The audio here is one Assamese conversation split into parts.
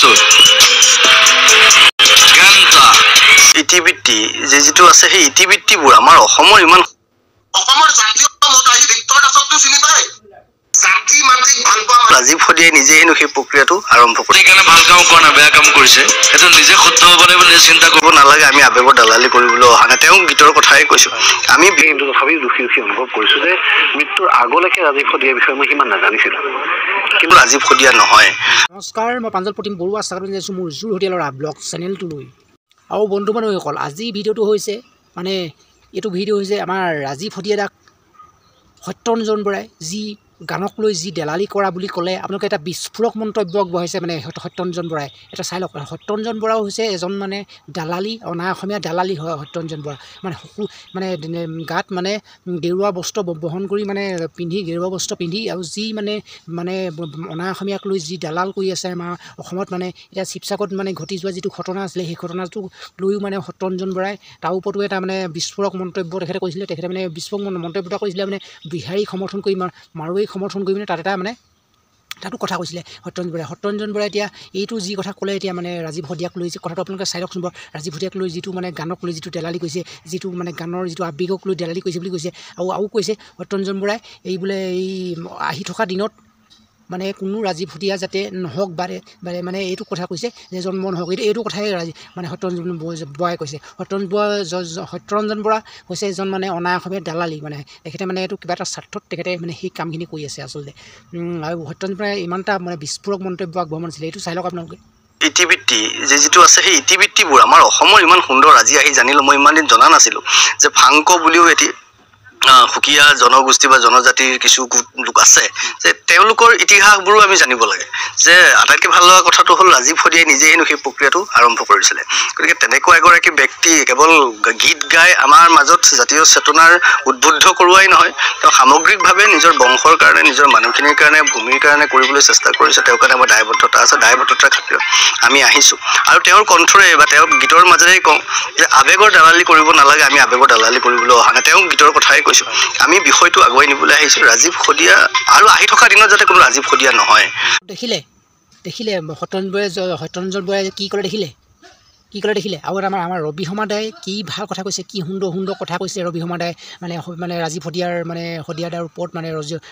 প্ৰস্তুত গানটা ইতিবৃত্তি যিটো আছে সেই ইতিবৃত্তিবোৰ আমাৰ অসমৰ ইমান অসমৰ জাতীয় মত আহি ভিক্টৰ দাসকটো চিনি পায় জাতি মাতৃক ভাল পোৱা ৰাজীৱ সদিয়াই নিজে হেনো সেই প্ৰক্ৰিয়াটো আৰম্ভ কৰে সেইকাৰণে ভাল কাম কৰা নাই বেয়া কাম কৰিছে সেইটো নিজে শুদ্ধ হ'ব লাগিব নিজে চিন্তা কৰিব নালাগে আমি আবেগৰ দালালি কৰিবলৈ অহা নাই তেওঁ গীতৰ কথাই কৈছো আমি কিন্তু তথাপি দুখী অনুভৱ কৰিছো যে মৃত্যুৰ আগলৈকে ৰাজীৱ সদিয়াৰ বিষয়ে মই সিমান নাজানিছিলো কিন্তু ৰাজীৱ সদিয়া নহয় নমস্কাৰ মই প্ৰাঞ্জল প্ৰতিম বৰুৱা স্বাগতম জনাইছোঁ মোৰ যোৰহতীয়া ল'ৰা ব্লগ চেনেলটোলৈ আৰু বন্ধু বান্ধৱীসকল আজি ভিডিঅ'টো হৈছে মানে এইটো ভিডিঅ' হৈছে আমাৰ ৰাজীৱ সদিয়া দাক সত্যৰঞ্জন বৰাই যি গানক লৈ যি দেলালি কৰা বুলি ক'লে আপোনালোকে এটা বিস্ফোৰক মন্তব্য আগবঢ়াইছে মানে সত্যৰঞ্জন বৰাই এটা চাই লওক সত্যৰঞ্জন বৰাও হৈছে এজন মানে দালালি অনা অসমীয়া দালালি হয় সত্যৰঞ্জন বৰা মানে গাত মানে গেৰুৱা বস্ত্ৰ বহন কৰি মানে পিন্ধি গেৰুৱা বস্ত্ৰ পিন্ধি আৰু যি মানে অনা অসমীয়াক লৈ যি দালাল কৰি আছে আমাৰ অসমত মানে এতিয়া শিৱসাগৰত মানে ঘটি যোৱা যিটো ঘটনা আছিলে সেই ঘটনাটো লৈও মানে সত্যৰঞ্জন বৰাই তাৰ ওপৰতো এটা মানে বিস্ফোৰক মন্তব্য তেখেতে কৈছিলে তেখেতে মানে বিস্ফোৰক মন্তব্য এটা কৰিছিলে মানে বিহাৰীক সমৰ্থন কৰি মাৰোৱাৰীক সমৰ্থন কৰি মানে তাত এটা মানে তাতো কথা কৈছিলে সত্যৰঞ্জন বৰাই এতিয়া এইটো যি কথা ক'লে এতিয়া মানে ৰাজীৱ সদিয়াক লৈ যে কথাটো আপোনালোকে চাই লওকচোন বাৰু ৰাজীৱ সদিয়াক লৈ যিটো মানে গানক লৈ যিটো দেলালি কৰিছে যিটো মানে গানৰ যিটো আৱেগক লৈ দেলালি কৰিছে বুলি কৈছে আৰু কৈছে সত্যৰঞ্জন বৰাই এই বোলে এই আহি থকা দিনত মানে কোনো ৰাজীৱ সদিয়া যাতে নহওক মানে এইটো কথা কৈছে যে জন্ম নহওক এইটো কথাই মানে সত্যৰঞ্জন বৰাই কৈছে সত্যৰঞ্জন বৰা হৈছে এজন মানে অনা অসমীয়া দালালি মানে তেখেতে মানে এইটো কিবা এটা স্বাৰ্থত তেখেতে মানে সেই কামখিনি কৰি আছে আচলতে আৰু সত্যৰঞ্জন বৰাই ইমান এটা মানে বিস্ফোৰক মন্তব্য আগবঢ়োৱা নাছিলে এইটো চাই লওক আপোনালোকে ইতিবৃত্তি যিটো আছে সেই ইতিবৃত্তিবোৰ আমাৰ অসমৰ ইমান সুন্দৰ আজি আহি জানিলো মই ইমান দিন জনা নাছিলো যে ফাংক বুলিও এটি সুকীয়া জনগোষ্ঠী বা জনজাতিৰ কিছু লোক আছে যে তেওঁলোকৰ ইতিহাসবোৰো আমি জানিব লাগে যে আটাইতকৈ ভাল লগা কথাটো হ'ল ৰাজীৱ সদিয়াই নিজে হেনো সেই প্ৰক্ৰিয়াটো আৰম্ভ কৰিছিলে গতিকে তেনেকুৱা এগৰাকী ব্যক্তি কেৱল গীত গাই আমাৰ মাজত জাতীয় চেতনাৰ উদ্বুদ্ধ কৰোৱাই নহয় তেওঁ সামগ্ৰিকভাৱে নিজৰ বংশৰ কাৰণে নিজৰ মানুহখিনিৰ কাৰণে ভূমিৰ কাৰণে কৰিবলৈ চেষ্টা কৰিছে তেওঁৰ কাৰণে আমাৰ দায়বদ্ধতা আছে দায়বদ্ধতাৰ খাতিৰত আমি আহিছোঁ আৰু তেওঁৰ কণ্ঠৰে বা তেওঁৰ গীতৰ মাজেৰে কওঁ যে আৱেগৰ দালালি কৰিব নালাগে আমি আৱেগৰ দালালি কৰিবলৈ অহা নাই তেওঁ গীতৰ কথাই কৈছোঁ আমি বিষয়টো আগুৱাই নিবলৈ আহিছোঁ ৰাজীৱ সদিয়া আৰু আহি থকা দিনত যাতে কোনো ৰাজীৱ সদিয়া নহয় দেখিলে সত্যৰঞ্জন বৰাই কি ক'লে দেখিলে আৰু আমাৰ ৰবি শৰ্মাদাই কি ভাল কথা কৈছে কি সুন্দৰ কথা কৈছে ৰবি শৰ্মাদাই মানে ৰাজীৱ সদিয়াৰ ওপৰত মানে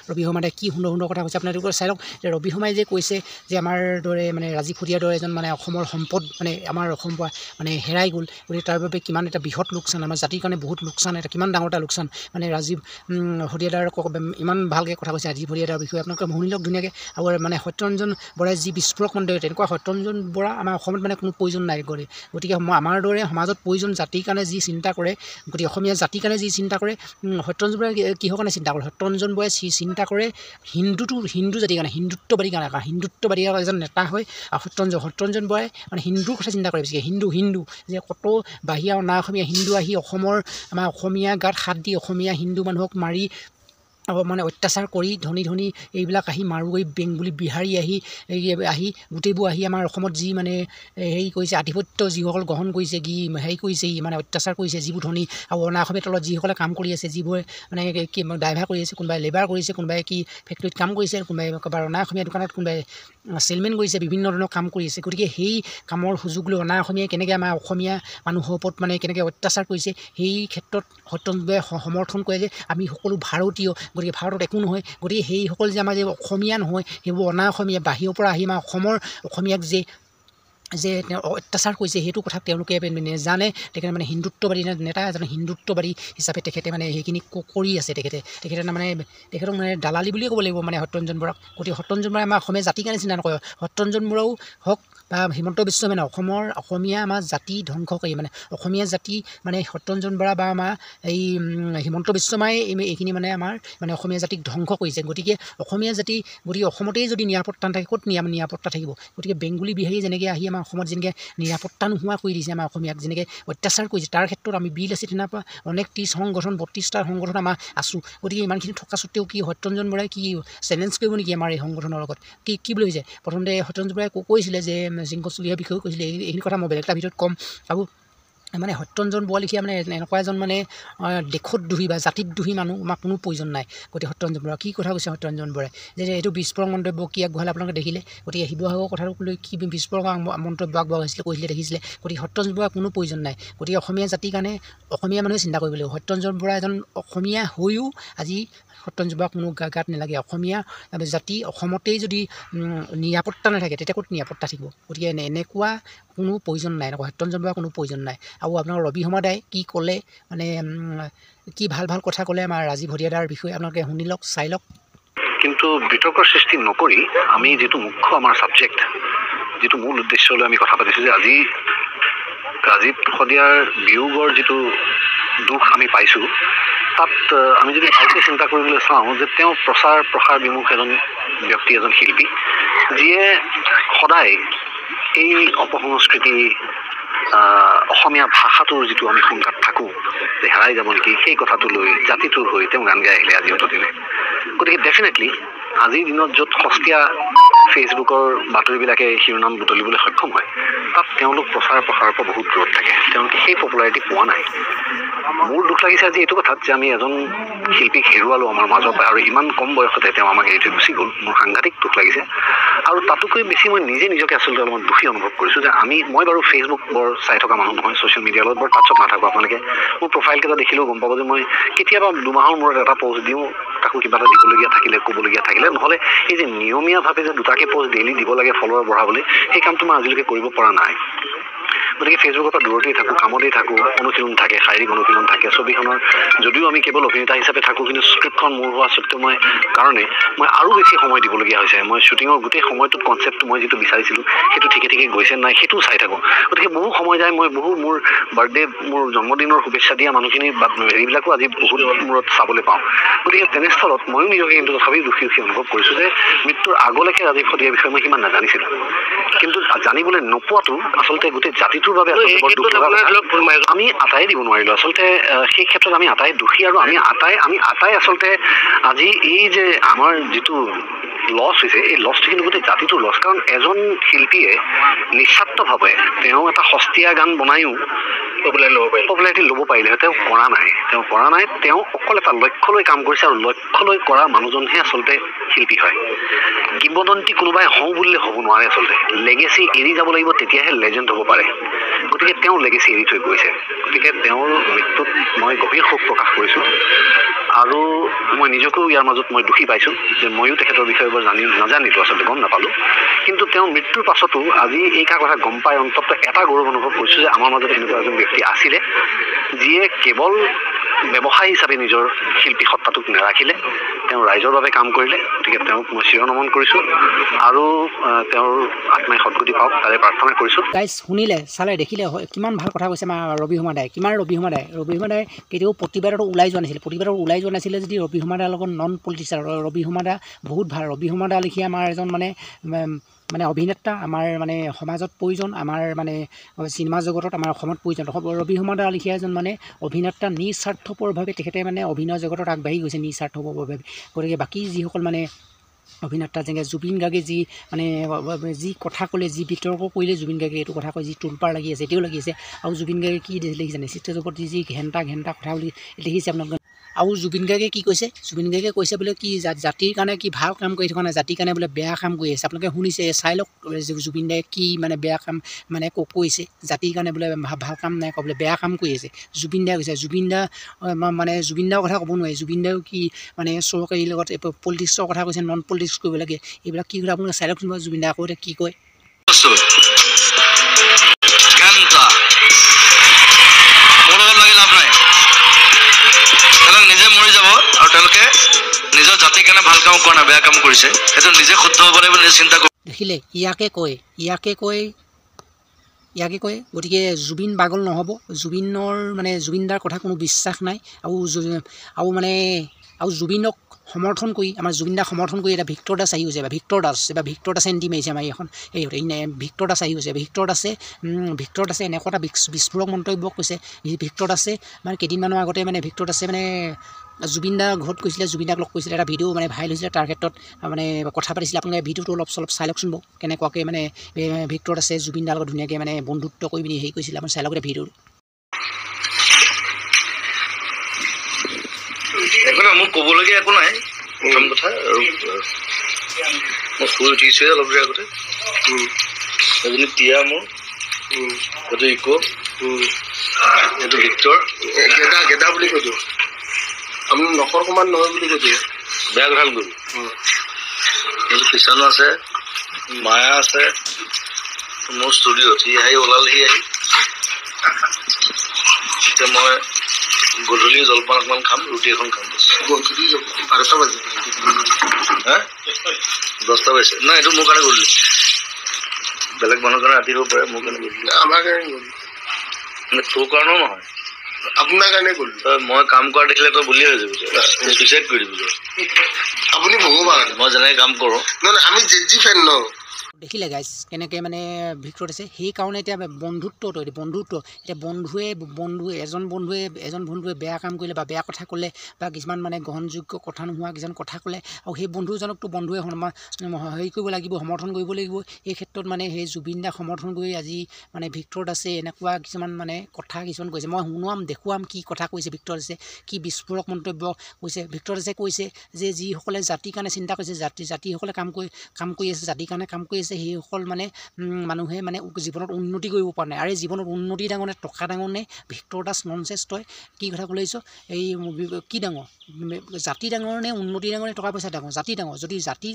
ৰবি শৰ্মাদাই কি সুন্দৰ কথা কৈছে আপোনালোকে চাই লওক যে ৰবি শৰ্মাই যে কৈছে যে আমাৰ দৰে মানে ৰাজীৱ সদিয়াৰ দৰে এজন মানে অসমৰ সম্পদ মানে আমাৰ অসমৰ পৰা মানে হেৰাই গ'ল গতিকে তাৰ বাবে কিমান এটা বৃহৎ লোকচান আমাৰ জাতিৰ কাৰণে বহুত লোকচান এটা কিমান ডাঙৰ এটা লোকচান মানে ৰাজীৱ সদিয়াদাৰ ইমান ভালকৈ কথা কৈছে ৰাজীৱ সদিয়াদাৰ বিষয়ে আপোনালোকে শুনি লওক ধুনীয়াকৈ আৰু মানে সত্যৰঞ্জন বৰাই যি বিস্ফোৰক মন্তব্য তেনেকুৱা সত্যৰঞ্জন বৰা আমাৰ অসমত মানে কোনো প্ৰয়োজন নাই কৰি গতিকে আমাৰ দৰে সমাজত প্ৰয়োজন জাতিৰ কাৰণে যি চিন্তা কৰে গতিকে অসমীয়া জাতিৰ কাৰণে যি চিন্তা কৰে সত্যৰঞ্জন বৰাই কিহৰ কাৰণে চিন্তা কৰে সত্যৰঞ্জন বৰাই চিন্তা কৰে হিন্দু জাতিৰ কাৰণে হিন্দুত্ববাদী কাৰণে কাৰণ হিন্দুত্ববাদী এজন নেতা হয় আৰু সত্যৰঞ্জন বৰাই মানে হিন্দুৰ কথা চিন্তা কৰে বেছিকৈ হিন্দু যে কত বাহিৰা অনা অসমীয়া হিন্দু আহি আমাৰ অসমীয়া গাত হাত দি অসমীয়া হিন্দু মানুহক মাৰি মানে অত্যাচাৰ কৰি ধনী এইবিলাক আহি মাৰোৱাৰী বেংগলী বিহাৰী আহি গোটেইবোৰ আহি আমাৰ অসমত যি মানে হেৰি কৰিছে আধিপত্য যিসকল গ্ৰহণ কৰিছে হেৰি কৰিছে মানে অত্যাচাৰ কৰিছে যিবোৰ ধনী আৰু অনা অসমীয়া তলত যিসকলে কাম কৰি আছে যিবোৰে মানে কি ড্ৰাইভাৰ কৰি আছে কোনোবাই লেবাৰ কৰিছে কোনোবাই কি ফেক্টৰীত কাম কৰিছে কোনোবাই ক'ৰবাৰ অনা অসমীয়া দোকানত কোনোবাই চেলমেন কৰিছে বিভিন্ন ধৰণৰ কাম কৰি আছে গতিকে সেই কামৰ সুযোগ লৈ অনা অসমীয়াই কেনেকৈ আমাৰ অসমীয়া মানুহৰ ওপৰত মানে কেনেকৈ অত্যাচাৰ কৰিছে সেই ক্ষেত্ৰত সত্যৰঞ্জন বৰাই সমৰ্থন কৰে যে আমি সকলো ভাৰতীয় গতিকে ভাৰতত একো নহয় গতিকে সেইসকল যে আমাৰ যে অসমীয়া নহয় সেইবোৰ অনা অসমীয়া বাহিৰৰ পৰা আহি আমাৰ অসমীয়াক যে অত্যাচাৰ কৰিছে সেইটো কথা তেওঁলোকে নেজানে তেখেতে মানে হিন্দুত্ববাদী নেতা এজন হিন্দুত্ববাদী হিচাপে তেখেতে মানে সেইখিনি কৰি আছে তেখেতে মানে তেখেতক মানে দালালি বুলিয়ে ক'ব লাগিব মানে সত্যৰঞ্জন বৰাক গতিকে সত্যৰঞ্জন বৰাই আমাৰ অসমীয়া জাতিৰ কাৰণে চিন্তা নকৰে সত্যৰঞ্জন বৰাও হওক বা হিমন্ত বিশ্ব মানে অসমীয়া আমাৰ জাতি ধ্বংস কৰি মানে অসমীয়া জাতি মানে সত্যৰঞ্জন বৰা বা আমাৰ এই হিমন্ত বিশ্ব শৰ্মাই এইখিনি মানে আমাৰ মানে অসমীয়া জাতিক ধ্বংস কৰিছে গতিকে অসমীয়া জাতি গতিকে অসমতেই যদি নিৰাপত্তা নাথাকে ক'ত নিৰাপত্তা থাকিব গতিকে বেংগলী বিহাৰী যেনেকৈ আহি আমাৰ অসমত যেনেকৈ নিৰাপত্তা নোহোৱা কৰি দিছে আমাৰ অসমীয়াক যেনেকৈ অত্যাচাৰ কৰিছে তাৰ ক্ষেত্ৰত আমি বিল আছে তেনাৰ পৰা অনেক 30 সংগঠন 32টা সংগঠন আমাৰ আছোঁ গতিকে ইমানখিনি থকা স্বত্তেও কি সত্যৰঞ্জন বৰাই কি চেলেঞ্জ কৰিব নেকি আমাৰ এই সংগঠনৰ লগত কি বুলি হৈছে প্ৰথমতে সত্যৰঞ্জন বৰাই কৈছিলে যে জিংক চুলীয়াৰ বিষয়েও কৈছিলে এইখিনি কথা মই বেলেগ এটা ভিডিঅ'ত ক'ম আৰু মানে সত্যৰঞ্জন বৰুৱা লিখীয়া মানে এনেকুৱা এজন মানে দেশত দোষী বা জাতিত দোষী মানুহ আমাৰ কোনো প্ৰয়োজন নাই। গতিকে সত্যৰঞ্জন বৰুৱা কি কথা কৈছে সত্যৰঞ্জন বৰুৱাই যে এইটো বিস্ফোৰক মন্তব্য কি আগবঢ়ালে আপোনালোকে দেখিলে। গতিকে শিৱসাগৰৰ কথাটোক লৈ কি বিস্ফোৰক মন্তব্য আগবঢ়াইছিলে কৈছিলে দেখিছিলে। গতিকে সত্যৰঞ্জন বৰুৱাৰ কোনো প্ৰয়োজন নাই। গতিকে অসমীয়া জাতিৰ কাৰণে অসমীয়া মানুহে চিন্তা কৰিব লাগিব। সত্যৰঞ্জন বৰুৱা এজন অসমীয়া হৈও আজি সত্যৰঞ্জন বৰুৱা কোনো গাত নালাগে। অসমীয়া জাতি অসমতেই যদি নিৰাপত্তা নাথাকে তেতিয়া ক'ত নিৰাপত্তা থাকিব। গতিকে এনেকুৱা কোনো প্ৰয়োজন নাই, এনেকুৱা সত্যৰঞ্জন বৰুৱাৰ কোনো প্ৰয়োজন নাই। আৰু আপোনাৰ ৰবি শৰ্মা দাই কি ক'লে মানে কি ভাল ভাল কথা ক'লে আমাৰ ৰাজীৱ হৰিয়াদাৰ বিষয়ে আপোনালোকে শুনি লওক, চাই লওক। কিন্তু বিতৰ্কৰ সৃষ্টি নকৰি আমি যিটো মুখ্য আমাৰ ছাবজেক্ট, যিটো মূল উদ্দেশ্যলৈ আমি কথা পাতিছোঁ যে আজি ৰাজীৱ শদিয়াৰ বিয়োগৰ যিটো দুখ আমি পাইছোঁ, তাত আমি যদি ভালকৈ চিন্তা কৰিবলৈ চাওঁ যে তেওঁ প্ৰসাৰ বিমুখ এজন ব্যক্তি, এজন শিল্পী, যিয়ে সদায় এই অপসংস্কৃতি অসমীয়া ভাষাটোৰ যিটো আমি সংঘাত থাকোঁ যে হেৰাই যাব নেকি সেই কথাটো লৈ জাতিটোৰ হৈ তেওঁ গান গাই আহিলে আজি অতদিনে। গতিকে ডেফিনেটলি আজিৰ দিনত য'ত সস্তীয়া ফেচবুকৰ বাতৰিবিলাকে শিৰোনাম বুটলিবলৈ সক্ষম হয়, তাত তেওঁলোক প্ৰসাৰৰ পৰা বহুত দূৰত থাকে, তেওঁলোকে সেই পপুলাৰিটি পোৱা নাই। মোৰ দুখ লাগিছে আজি এইটো কথাত যে আমি এজন শিল্পীক হেৰুৱালোঁ আমাৰ মাজত, আৰু ইমান কম বয়সতে তেওঁ আমাক এৰি থৈ গুচি গ'ল। মোৰ সাংঘাতিক দুখ লাগিছে। আৰু তাতোকৈ বেছি মই নিজকে আচলতে অলপমান দুখী অনুভৱ কৰিছোঁ যে মই বাৰু ফেচবুক বৰ চাই থকা মানুহ নহয়, ছ'চিয়েল মিডিয়াৰ লগত বৰ টাচত নাথাকোঁ। আপোনালোকে মোৰ প্ৰফাইলকেইটা দেখিলেও গম পাব যে মই কেতিয়াবা দুমাহৰ মূৰত এটা পষ্ট দিওঁ, তাকো কিবা এটা দিবলগীয়া থাকিলে, ক'বলগীয়া থাকিলে, নহ'লে এই যে নিয়মীয়াভাৱে যে দুটাকৈ পষ্ট ডেইলি দিব লাগে ফলোৱাৰ বঢ়াবলৈ, সেই কামটো মই আজিলৈকে কৰিব পৰা নাই। গতিকে ফেচবুকৰ পৰা দূৰতেই থাকোঁ, কামতেই থাকোঁ, অনুশীলন থাকে, শাৰীৰিক অনুশীলন থাকে। ছবিখনৰ যদিও আমি কেৱল অভিনেতা হিচাপে থাকোঁ, কিন্তু স্ক্ৰিপ্টখন মোৰ হোৱা স্বত্বেও মই আৰু বেছি সময় দিবলগীয়া হৈছে। মই শ্বুটিঙৰ গোটেই সময়টোত কনচেপ্টটো মই যিটো বিচাৰিছিলোঁ সেইটো ঠিকে গৈছে নাই সেইটোও চাই থাকোঁ। গতিকে বহু সময় যায়। মই মোৰ বাৰ্থডে, মোৰ জন্মদিনৰ শুভেচ্ছা দিয়া মানুহখিনি হেৰিবিলাকো আজি বহুত মূৰত চাবলৈ পাওঁ। গতিকে তেনেস্থলত ময়ো নিজকে কিন্তু তথাপিও দুখী অনুভৱ কৰিছোঁ যে মৃত্যুৰ আগলৈকে ৰাজীৱ শদিয়াৰ বিষয়ে মই সিমান নাজানিছিলোঁ। কিন্তু জানিবলৈ নোপোৱাটো আচলতে গোটেই জাতিটোৰ বাবে আমি আটাই দিব নোৱাৰিলোঁ। আচলতে সেই ক্ষেত্ৰত আমি আটাই দোষী, আৰু আমি আটাই আচলতে আজি এই যে আমাৰ যিটো লছ হৈছে, এই লছটো কিন্তু গোটেই জাতিটোৰ লছ। কাৰণ এজন শিল্পীয়ে নিস্বাৰ্থভাৱে তেওঁ এটা সস্তীয়া গান বনায়ো পপুলাৰিটি ল'ব পাৰিলে, তেওঁ কৰা নাই। তেওঁ অকল এটা লক্ষ্য লৈ কাম কৰিছে, আৰু লক্ষ্য লৈ কৰা মানুহজনহে আচলতে শিল্পী হয়। কিংবদন্তি কোনোবাই হওঁ বুলিলে হ'ব নোৱাৰে। আচলতে লেগেচি এৰি যাব লাগিব, তেতিয়াহে লেজেণ্ড হ'ব পাৰে। গতিকে তেওঁ লেগেচি এৰি থৈ গৈছে। গতিকে তেওঁৰ মৃত্যুত মই গভীৰ শোক প্ৰকাশ কৰিছোঁ, আৰু মই নিজকেও ইয়াৰ মাজত মই দুখী পাইছোঁ যে ময়ো তেখেতৰ বিষয়ে বৰ নাজানিলোঁ, আচলতে গম নাপালোঁ। কিন্তু তেওঁ মৃত্যুৰ পাছতো আজি এইকা কথা গম পাই অন্তত এটা গৌৰৱ অনুভৱ কৰিছোঁ যে আমাৰ মাজত এনেকুৱা এজন ব্যক্তি আছিলে, যিয়ে কেৱল ব্যৱসায় হিচাপে নিজৰ শিল্পী সত্তাটোক নাৰাখিলে, তেওঁ ৰাইজৰ বাবে কাম কৰিলে। গতিকে তেওঁক মই চিৰনমন কৰিছোঁ, আৰু তেওঁৰ আত্মাই সদ্গতি পাওক তাৰে প্ৰাৰ্থনা কৰিছোঁ। গাইজ শুনিলে, চালে, দেখিলে কিমান ভাল কথা কৈছে আমাৰ ৰবি শৰ্মা দাই। ৰবি শৰ্মা দাই কেতিয়াও প্ৰতিবাদতো ওলাই যোৱা নাছিলে যদি ৰবি শৰ্মা দাৰ লগত নন পলিটিচিয়ান। ৰবি শৰ্মা দা বহুত ভাল। ৰবি শৰ্মা দা লিখীয়া আমাৰ এজন মানে অভিনেতা আমাৰ মানে সমাজত প্ৰয়োজন, আমাৰ মানে চিনেমা জগতত আমাৰ অসমত প্ৰয়োজন। ৰবি শৰ্মা দা লিখীয়া এজন মানে অভিনেতা নিস্বাৰ্থপৰভাৱে তেখেতে মানে অভিনয় জগতত আগবাঢ়ি গৈছে নিস্বাৰ্থপৰভাৱে। গতিকে বাকী যিসকল মানে অভিনেতা যেনেকৈ জুবিন গাৰ্গে যি কথা ক'লে, যি বিতৰ্ক কৰিলে, জুবিন গাৰ্গে এইটো কথা কয়, যি তোলপাৰ লাগি আছে, এতিয়াও লাগি আছে। আৰু জুবিন গাৰ্গে কি দেখিছে ষ্টেজৰ ওপৰত যি ঘেণ্টা কথা বুলি দেখিছে আপোনালোকে। আৰু জুবিন গাৰ্গে কি কৈছে? জুবিন গাৰ্গে কৈছে বোলে কি জাতিৰ কাৰণে কি ভাল কাম কৰি থকা নাই, জাতিৰ কাৰণে বোলে বেয়া কাম কৰি আছে। আপোনালোকে শুনিছে, চাই লওক জুবিন দাই কি মানে বেয়া কাম মানে কৈছে। জাতিৰ কাৰণে বোলে ভাল কাম নাই বোলে বেয়া কাম কৰি আছে, জুবিন দাই কৈছে। জুবিন দাৰ কথা ক'ব নোৱাৰি। জুবিন দাও কি মানে চৰকাৰীৰ লগত পলিটিক্সৰ কথা কৈছে, নন পলিটিক্স কৰিব লাগে, এইবিলাক কি কথা আপোনালোকে চাই লওক। জুবিন দাই আকৌ কি কয়। নিজে মৰি যাব, আৰু তেওঁলোকে নিজৰ জাতিৰ কাৰণে ভাল কাম কৰা নাই, বেয়া কাম কৰিছে, সেইটো নিজে শুদ্ধ হ'ব লাগিব, নিজে চিন্তা কৰিব। দেখিলে, ইয়াকে কয়। গতিকে জুবিন পাগল নহ'ব। জুবিন দাৰ কথা কোনো বিশ্বাস নাই। আৰু জুবিনক সমৰ্থন কৰি, আমাৰ জুবিন দাক সমৰ্থন কৰি এটা ভিক্টৰ দাস আহি গৈছে। এবাৰ ভিক্টৰ দাসে এণ্টি মাৰিছে আমাৰ এইখন ভিক্টৰ দাস আহি গৈছে। ভিক্টৰ দাসে এনেকুৱা এটা বিস্ফোৰক মন্তব্য কৈছে। ভিক্টৰ দাসে মানে কেইদিনমানৰ আগতে মানে ভিক্টৰ দাসে মানে জুবিন দাৰ ঘৰত কৈছিলে, জুবিন দাক লগ কৰিছিলে, এটা ভিডিঅ' মানে ভাইৰেল হৈছিলে, তাৰ ক্ষেত্ৰত মানে কথা পাতিছিলে। আপোনালোকে ভিডিঅ'টো অলপ চাই লওকচোন বাৰু, কেনেকুৱাকৈ মানে ভিক্টৰ দাসে জুবিন দাৰ লগত ধুনীয়াকৈ মানে বন্ধুত্ব কৰি পিনি হেৰি কৰিছিলে। আপুনি চাই লওক ভিডিঅ'টো। ক'বলগীয়া একো নাই প্ৰথম কথা। আৰু মই শুই উঠিছোৱে অলপ দেৰি আগতে। এজনী টিয়া মোৰ, এইটো ইকো, এইটো ভিক্টৰ। গেদা বুলি কৈ দিওঁ, আপুনি নখৰ সমান নহয় বুলি কৈ দিয়ে। বেয়া কথা নকৰিব। এইটো কিষাণো আছে, মায়া আছে, মোৰ ষ্টুডিঅ'ত। সি আহি ওলালহি আহি। এতিয়া মই গধূলি জলপান অকণমান খাম, ৰুটি এখন খাম। গধূলি 12টা বাজে। হা 10টা বাজিছে? নাই, এইটো মোৰ কাৰণে গধূলি। বেলেগ মানুহৰ কাৰণে ৰাতি হ'ব পাৰে, মোৰ কাৰণে গধূলি। আমাৰ কাৰণে গ'ল, মানে তোৰ কাৰণেও নহয়, আপোনাৰ কাৰণে গ'ল। মই কাম কৰা দেখিলে তই বুলি হৈ যাবি, চুইচাইড কৰি দিবি। আপুনি ভগৱান, মই যেনেকৈ কাম কৰোঁ। নহয় আমি জেজি ফেন ন। দেখিলে গাইজ কেনেকৈ মানে ভিক্টৰ আছে। সেইকাৰণে এতিয়া বন্ধুত্বটো এতিয়া বন্ধুৱে এজন বন্ধুৱে বেয়া কাম কৰিলে বা বেয়া কথা ক'লে বা কিছুমান মানে গ্ৰহণযোগ্য কথা নোহোৱা কিছুমান কথা ক'লে, আৰু সেই বন্ধুজনকতো বন্ধুৱে হেৰি কৰিব লাগিব, সমৰ্থন কৰিব লাগিব। এই ক্ষেত্ৰত মানে সেই জুবিন দাক সমৰ্থন কৰি আজি মানে ভিক্টৰ আছে এনেকুৱা কিছুমান মানে কথা কিছুমান কৈছে। মই দেখুৱাম কি কথা কৈছে ভিক্টৰ আছে, কি বিস্ফোৰক মন্তব্য কৈছে। ভিক্টৰ আছে কৈছে যে যিসকলে জাতিৰ কাৰণে চিন্তা কৰিছে, জাতিসকলে কাম কৰি আছে, জাতিৰ কাৰণে কাম কৰি আছে, সেইসকল মানে মানুহে মানে জীৱনত উন্নতি কৰিব পৰা নাই। আৰু জীৱনত উন্নতি ডাঙৰ নে টকা ডাঙৰ নে? Victor Das nonsense. তই কি কথা ক'লে আহিছ? এই কি ডাঙৰ? জাতি ডাঙৰ নে উন্নতি ডাঙৰ নে টকা পইচা ডাঙৰ? জাতি ডাঙৰ।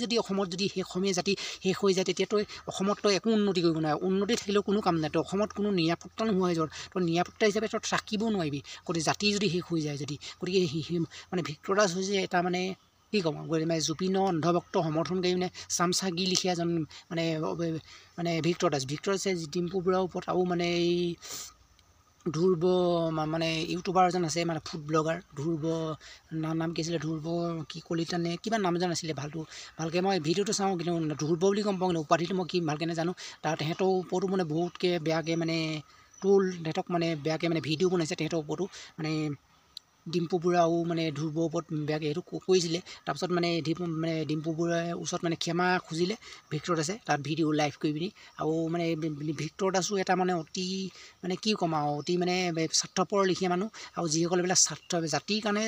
যদি অসমত যদি অসমীয়া জাতি শেষ হৈ যায়, তেতিয়া তই অসমত তই একো উন্নতি কৰিব নোৱাৰে। উন্নতি থাকিলেও কোনো কাম নাই। তই অসমত কোনো নিৰাপত্তা নোহোৱা হৈ যাব। তই নিৰাপত্তা হিচাপে তই থাকিবও নোৱাৰিবি, গতিকে জাতি যদি শেষ হৈ যায় যদি। গতিকে মানে ভিক্টৰ দাস হৈছে এটা মানে কি ক'ম, মানে জুবিনৰ অন্ধভক্ত সমৰ্থনকাৰী মানে চামচাগি লিখীয়া এজন মানে ভিক্টৰ দাসে ডিম্পু বৰুৱাৰ ওপৰত, আৰু মানে এই ধ্ৰুৱ মানে ইউটিউবাৰ এজন আছে, মানে ফুড ব্লগাৰ ধ্ৰুৱ, নাম কি আছিলে, ধ্ৰুৱ কি কলিতা নে কিবা নাম এজন আছিলে। ভালকৈ মই ভিডিঅ'টো চাওঁ, কিন্তু ধ্ৰুৱ বুলি গম পাওঁ, কিন্তু উপাধিটো মই কি ভালকৈ নাজানো। তেহেঁতৰ ওপৰতো মানে বহুতকৈ বেয়াকৈ মানে তেহেঁতক মানে বেয়াকৈ মানে ভিডিঅ' বনাইছে তেহেঁতৰ ওপৰতো, মানে ডিম্পু বৰুৱাও মানে ধ্ৰুৱৰ ওপৰত বেয়াকৈ সেইটো কৰিছিলে। তাৰপিছত মানে ডিম্পু বৰুৱাৰ ওচৰত মানে ক্ষমা খুজিলে ভিক্টৰ দাসে, তাত ভিডিঅ' লাইভ কৰি পিনি। আৰু মানে ভিক্টৰ দাসো এটা মানে অতি মানে কি ক'ম আৰু, অতি মানে স্বাৰ্থপৰ লিখীয়া মানুহ, আৰু যিসকলে বিলাক জাতিৰ কাৰণে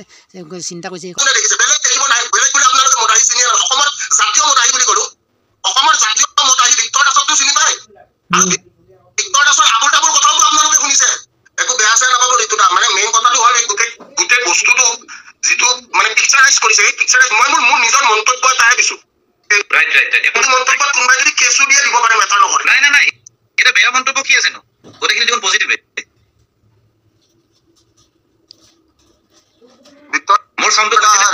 চিন্তা কৰিছে। বেলেগ দেখিব নাই, বেলেগ বুলি আপোনালোকে মদাহী চিনি নাপায়। অসমৰ জাতীয় মদাহী বুলি ক'লো, অসমৰ জাতীয় মদাহী ভিক্টৰ দাসকতো চিনি পায়। আৰু ভিক্টৰ দাসৰ আবুল তাবুল কথাও আপোনালোকে শুনিছে, একো বেয়া চেয়া নাপাব। এইটো মানে মেইন কথাটো হ'ল গোটেই বস্তুটো যিটো মানে পিকচাৰাইজ কৰিছে, এই পিকচাৰাইজ মই মোৰ নিজৰ মন্তব্য এটাহে দিছো। মন্তব্যত কোনোবাই যদি কেঁচু দিয়ে দিব পাৰে, মেটাৰ নকৰে। নাই, এটা বেয়া মন্তব্য কি আছে নো? গোটেইখিনি দেখোন পজিটিভ।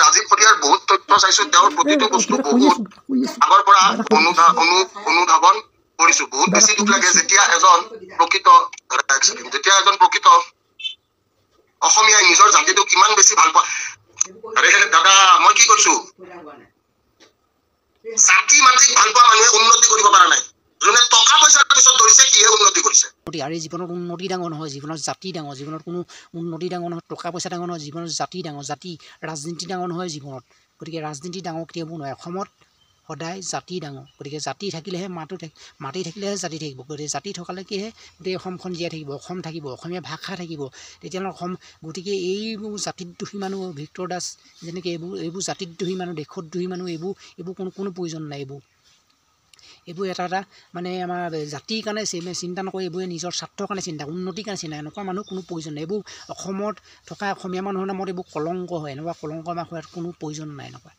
ৰাজীৱ শদিয়াৰ বহুত তথ্য চাইছো, তেওঁৰ প্ৰতিটো বস্তু বহুত আগৰ পৰা অনুধাৱন কৰিছো। বহুত বেছি দুখ লাগে যেতিয়া এজন প্ৰকৃত অসমীয়াই নিজৰ জাতিটোক ইমান বেছি ভাল পায়। দাদা মই কি কৈছো, জাতি মাটিক ভাল পোৱা মানুহে উন্নতি কৰিব পৰা নাই। যোনে টকা পইচাৰ পিছত ধৰিছে কিহে উন্নতি কৰিছে। আৰু জীৱনত উন্নতি ডাঙৰ নহয়, জীৱনত জাতি ডাঙৰ। জীৱনত কোনো উন্নতি ডাঙৰ নহয়, টকা পইচা ডাঙৰ নহয়, জীৱনত জাতি ডাঙৰ। ৰাজনীতি ডাঙৰ নহয় জীৱনত। গতিকে ৰাজনীতি ডাঙৰ কেতিয়াও নহয়। অসমত সদায় জাতি ডাঙৰ। গতিকে জাতি থাকিলেহে মাটি থাকিলেহে জাতি থাকিব। গতিকে জাতি থকালৈকেহে গোটেই অসমখন জীয়াই থাকিব, অসম থাকিব, অসমীয়া ভাষা থাকিব, তেতিয়াহ'লে অসম। গতিকে এইবোৰ জাতিদ্ৰোহী মানুহ, ভিক্টৰ দাস যেনেকৈ এইবোৰ জাতিদ্ৰোহী মানুহ, দেশদ্ৰোহী মানুহ, এইবোৰ কোনো প্ৰয়োজন নাই। এইবোৰ এটা মানে আমাৰ জাতিৰ কাৰণে চিন্তা নকৰে, এইবোৰে নিজৰ স্বাৰ্থৰ কাৰণে চিন্তা, উন্নতিৰ কাৰণে চিন্তা। এনেকুৱা মানুহ কোনো প্ৰয়োজন নাই। এইবোৰ অসমত থকা অসমীয়া মানুহৰ নামত এইবোৰ কলংক হয়। এনেকুৱা কলংক আমাৰ হোৱাত কোনো প্ৰয়োজন নাই এনেকুৱা।